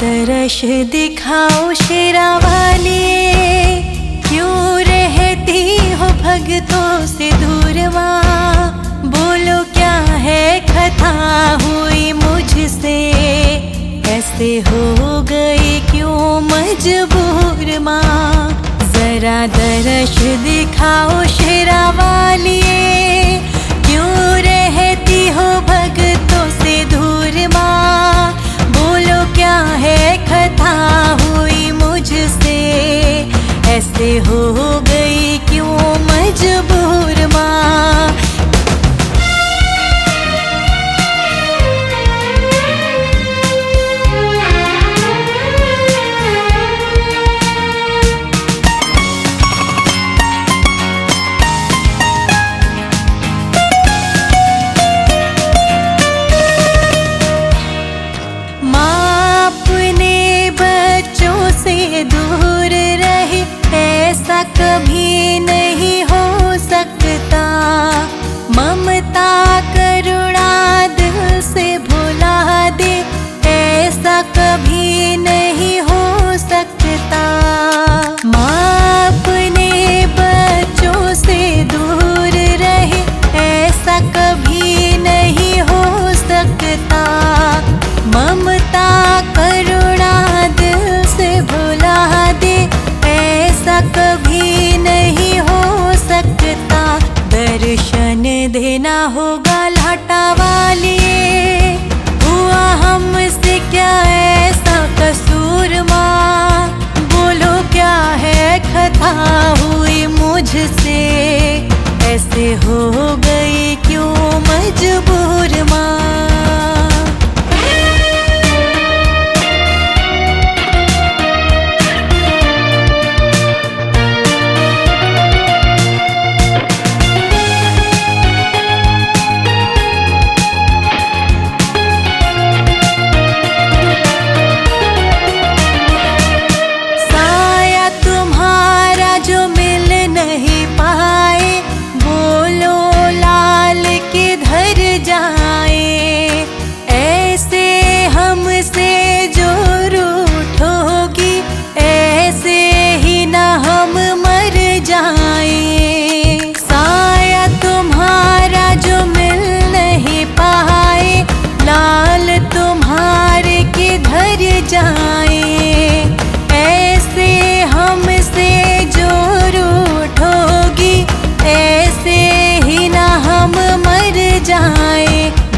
दर्श दिखाओ शेरा वालिए, क्यों रहती हो भगतों से दूर माँ। बोलो क्या है खता हुई मुझसे, ऐसे हो गई क्यों मजबूर माँ। जरा दर्श दिखाओ शेरा वालिए, क्यों रहती हो भगतों से दूर माँ। बोलो क्या है खता हुई मुझसे, ऐसे हो गई क्यों मजबूर माँ। दूर रहे ऐसा कभी नहीं हो सकता, ममता करुणा दिल से भुला दे ऐसा कभी नहीं हो सकता। माँ अपने बच्चों से दूर रहे ऐसा कभी नहीं हो सकता, ममता करुणा दिल से भुला दे ऐसा कभी नहीं हो सकता। दर्शन देना होगा लाटा वालिए, हुआ हमसे क्या ऐसा कसूर माँ। बोलो क्या है खता हुई मुझसे, ऐसे हो गई क्यों मजबूर माँ।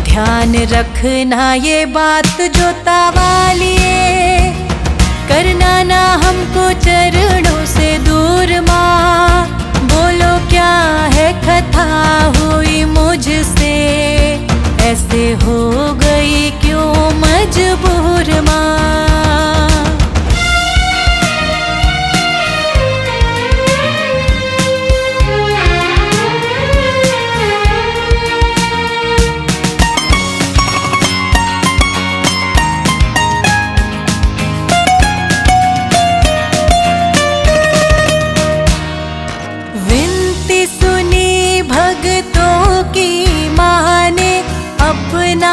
ध्यान रखना ये बात जोता वालिए, करना ना हमको चरणों से दूर माँ। बोलो क्या है खता हुई मुझसे, ऐसे हो गई क्यों मजबूर माँ। अपना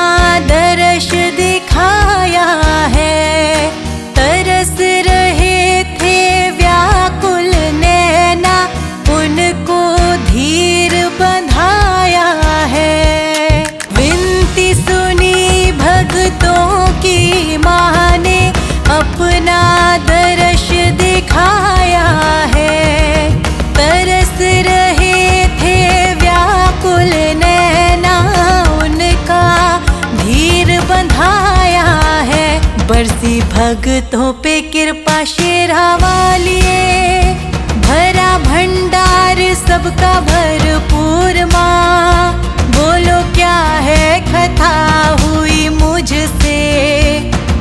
दर्श दिखाया है, तरस रहे थे व्याकुल नैना, उनको धीर बंधाया है। विनती सुनी भक्तों की माँ ने, अपना दर्श दिखाया है। तरस रहे थे व्याकुल नैना, धीर बंधाया है। बरसी भक्तों पे कृपा शेरा वालिए, भरा भंडार सबका भरपूर माँ। बोलो क्या है खता हुई मुझसे,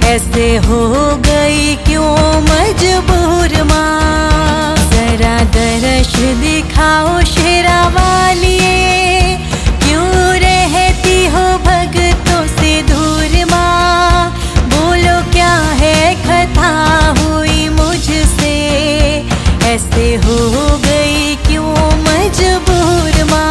ऐसे हो गई क्यों मजबूर माँ। जरा दर्श दिखाओ शेरा वालिए, क्यों रहती हो भगतों से दूर माँ। बोलो क्या है खता हुई मुझसे, ऐसे हो गई क्यों मजबूर माँ।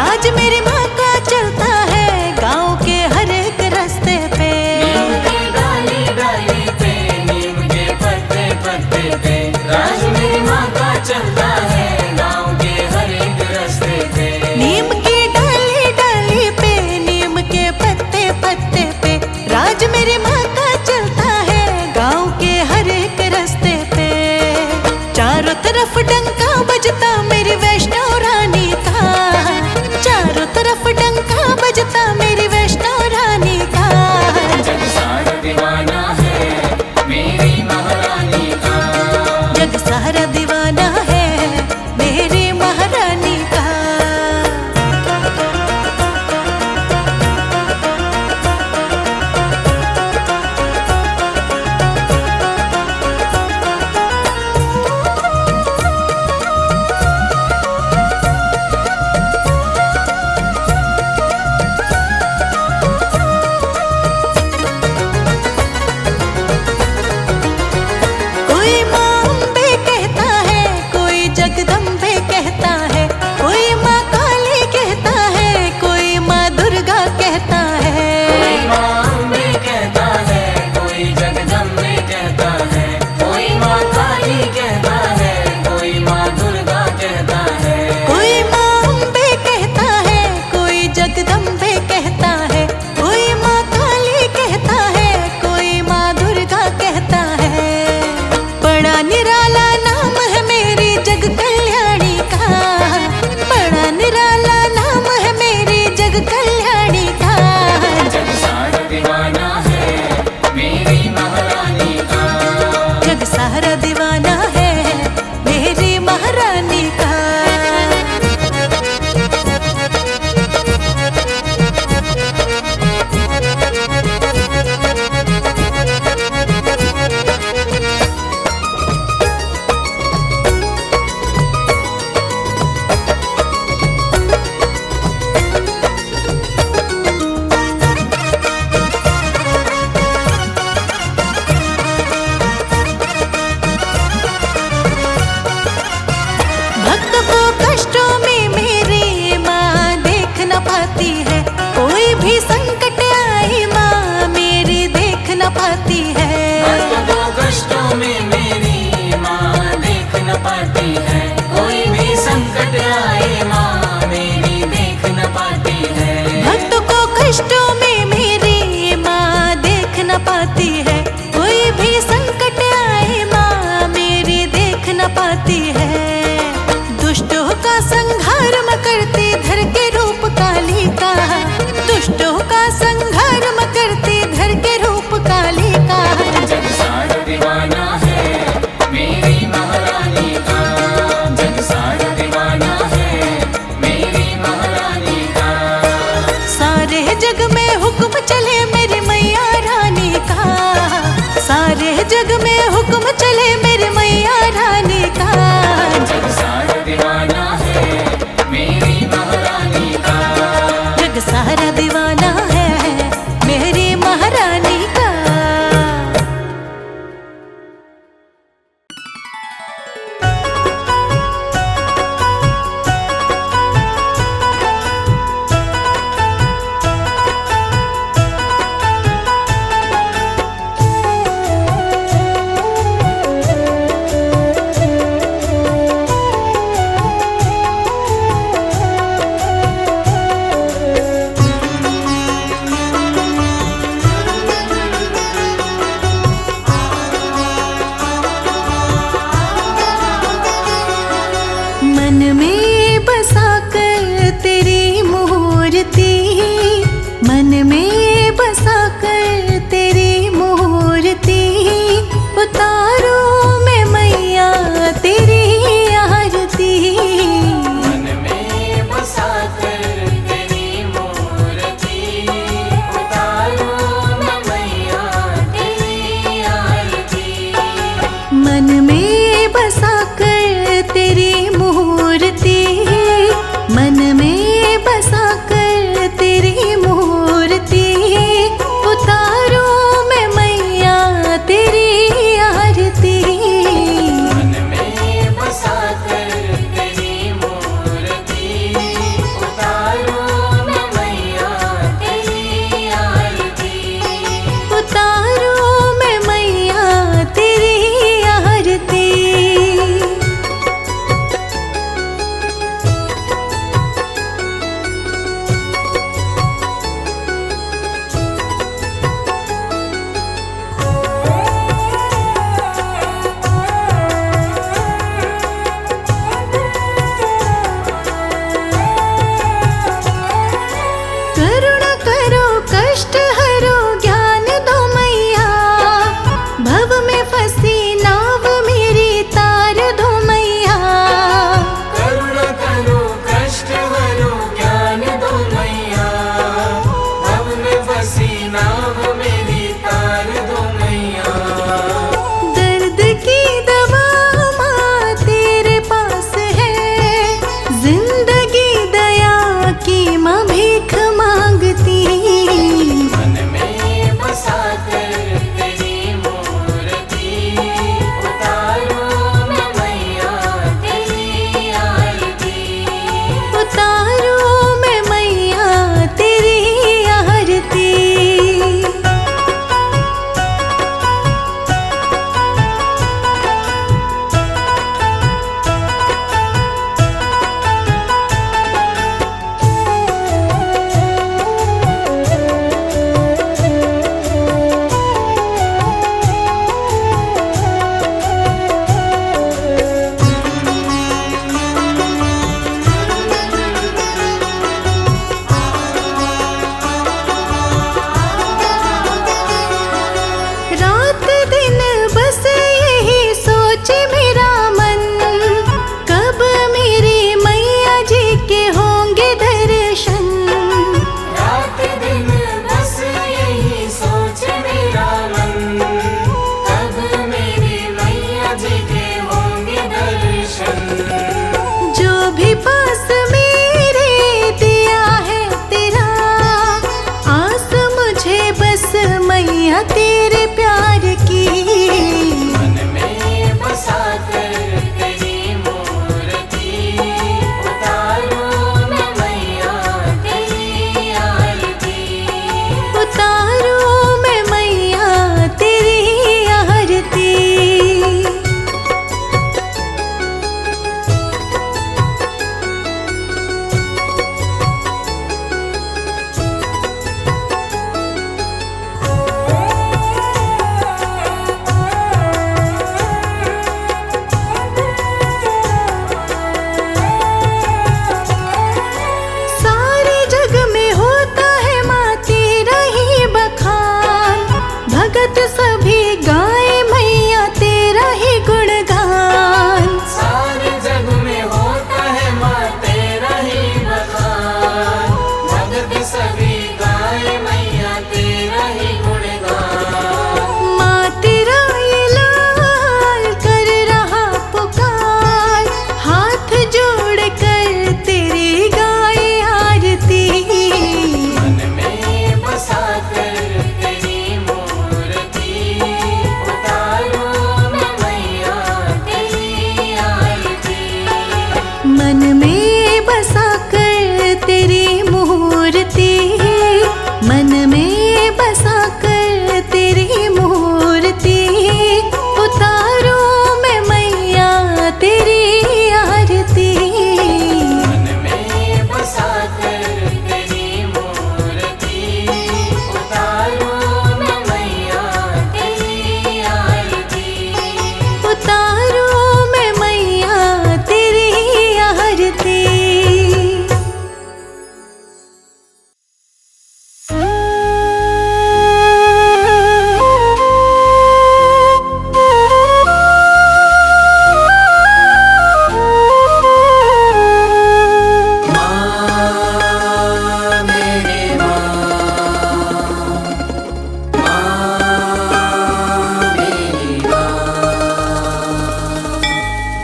राज मेरी माँ का चलता है गाँव के हर एक रास्ते पे। नीम के डाली डाली पे, नीम के पत्ते पत्ते पे, राज मेरी माँ का चलता है गाँव के हर एक रास्ते पे। नीम की डाली डाली पे, नीम के पत्ते पत्ते पे, राज मेरी माँ का चलता है गाँव के हर एक रास्ते पे। चारों तरफ डंका बजता मेरी वैष्णो रानी का, चारों तरफ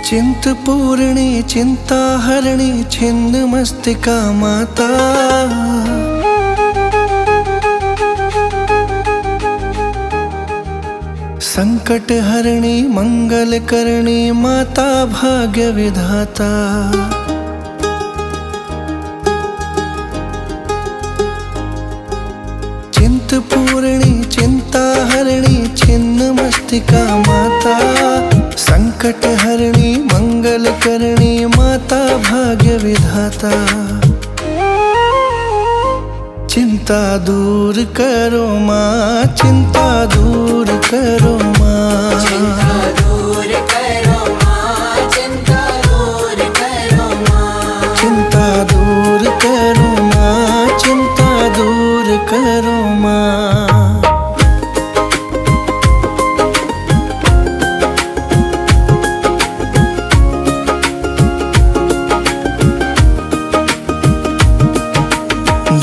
चिंतपूर्णी चिंताहरणी छिन्न मस्तिका माता, संकट हरणी मंगल करणी माता भाग्य विधाता। चिंतपूर्णी चिंताहरणी छिन्न मस्तिका माता, संकट हरणी मंगल करणी माता भाग्य विधाता। चिंता दूर करो माँ, चिंता दूर करो माँ, चिंता दूर करो माँ, चिंता दूर करो माँ, चिंता दूर करो माँ, चिंता दूर करो माँ।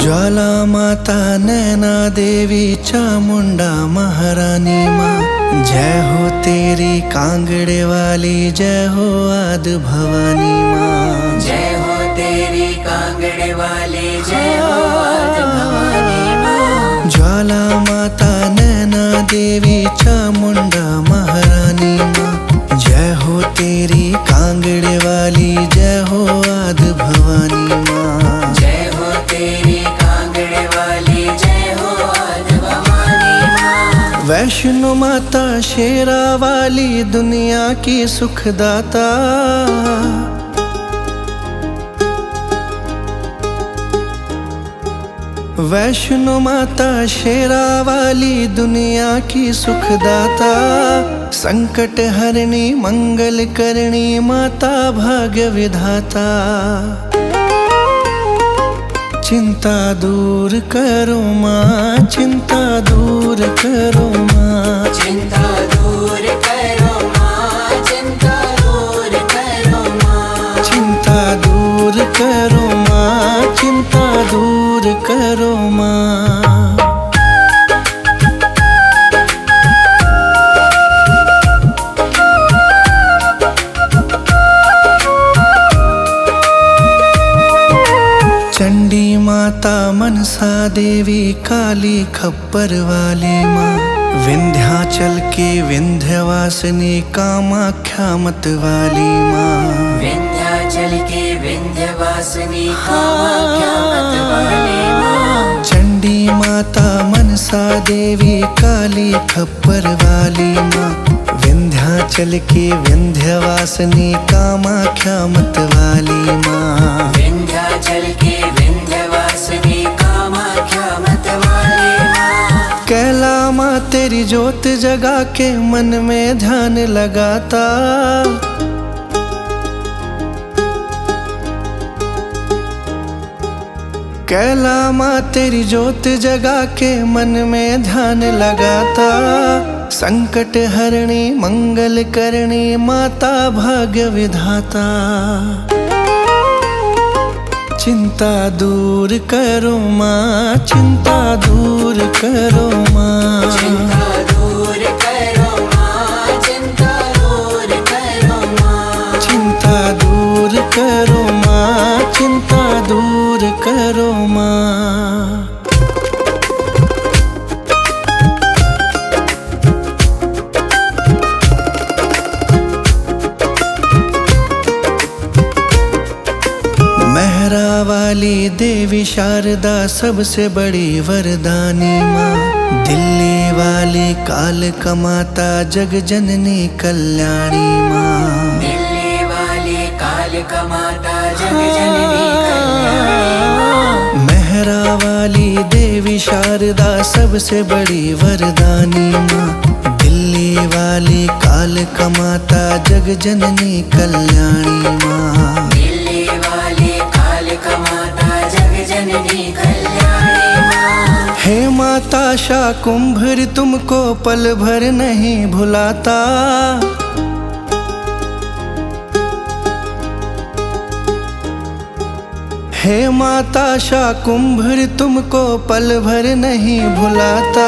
ज्वाला माता नैना देवी चामुंडा महारानी माँ, जय हो तेरी कांगड़े वाली, जय हो आदि भवानी माँ, जय हो तेरी कांगड़े वाली, जय हो आदि भवानी माँ। ज्वाला माता नैना देवी चामुंडा महारानी माँ, जय हो तेरी कांगड़े वाली, जय हो आदि भवानी माँ, जय हो तेरी कांगड़े वाली, जय हो आदि भवानी माँ। वैष्णो माता शेरा वाली, दुनिया की सुखदाता, वैष्णो माता शेरा वाली, दुनिया की सुखदाता। संकट हरणी मंगल करणी माता भाग्य विधाता। चिंता दूर करो माँ, चिंता दूर करो माँ, चिंता दूर करो माँ, चिंता दूर करो माँ, चिंता दूर करो माँ, चिंता दूर करो माँ। चंडी माता मनसा देवी काली खप्पर वाली माँ, विंध्याचल की विंध्यवासिनी कामाख्या मत वाली माँ, विंध्याचल की विंध्यवासिनी कामाख्या मत वाली माँ। चंडी माता मनसा देवी काली खप्पर वाली माँ, विंध्याचल की विंध्यवासिनी कामाख्या मत वाली माँ, विंध्याचल की विंध्यवासिनी कामाख्या मत वाली माँ। कैला माँ तेरी ज्योत जगा के मन में ध्यान लगाता, कैला माँ तेरी ज्योत जगा के मन में ध्यान लगाता। संकट हरणी मंगल करणी माता भाग्य विधाता। चिंता दूर करो माँ, चिंता दूर करो माँ, चिंता दूर करो माँ, चिंता दूर करो माँ, चिंता दूर करो माँ, चिंता दूर करो माँ। मेहरा वाली देवी शारदा सबसे बड़ी वरदानी माँ, दिल्ली वाली कालका माता जग जननी कल्याणी माँ, दिल्ली वाली कालका माता जग जननी कल्याणी माँ। मेहरा वाली देवी शारदा सबसे बड़ी वरदानी माँ, दिल्ली वाली कालका माता जग जननी कल्याणी माँ, दिल्ली वाली कालका माता जग जननी कल्याणी माँ। हे माता शाकुंभरी तुमको पल भर नहीं भुलाता, हे माता शाकुंभर तुमको पल भर नहीं भुलाता,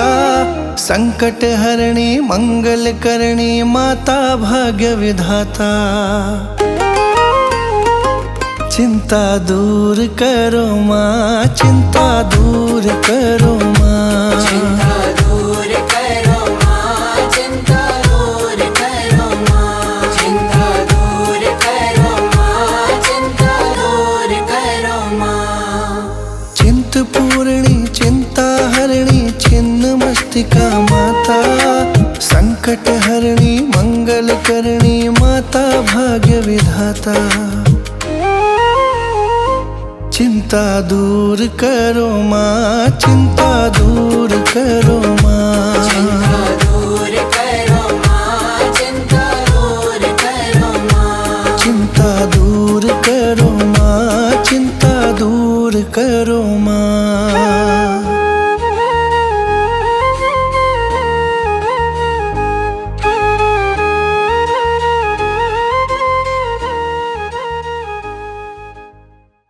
संकट हरणी मंगल करणी माता भाग्य विधाता। चिंता दूर करो माँ, चिंता दूर करो माँ, चिंता दूर करो माँ, चिंता दूर करो माँ, चिंता दूर करो माँ, चिंता दूर करो माँ। चिंतपूर्णी चिंता हरणी छिन्न मस्तिका माता, संकट हरणी मंगल करणी माता भाग्य विधाता। चिंता दूर करो माँ, चिंता दूर करो माँ।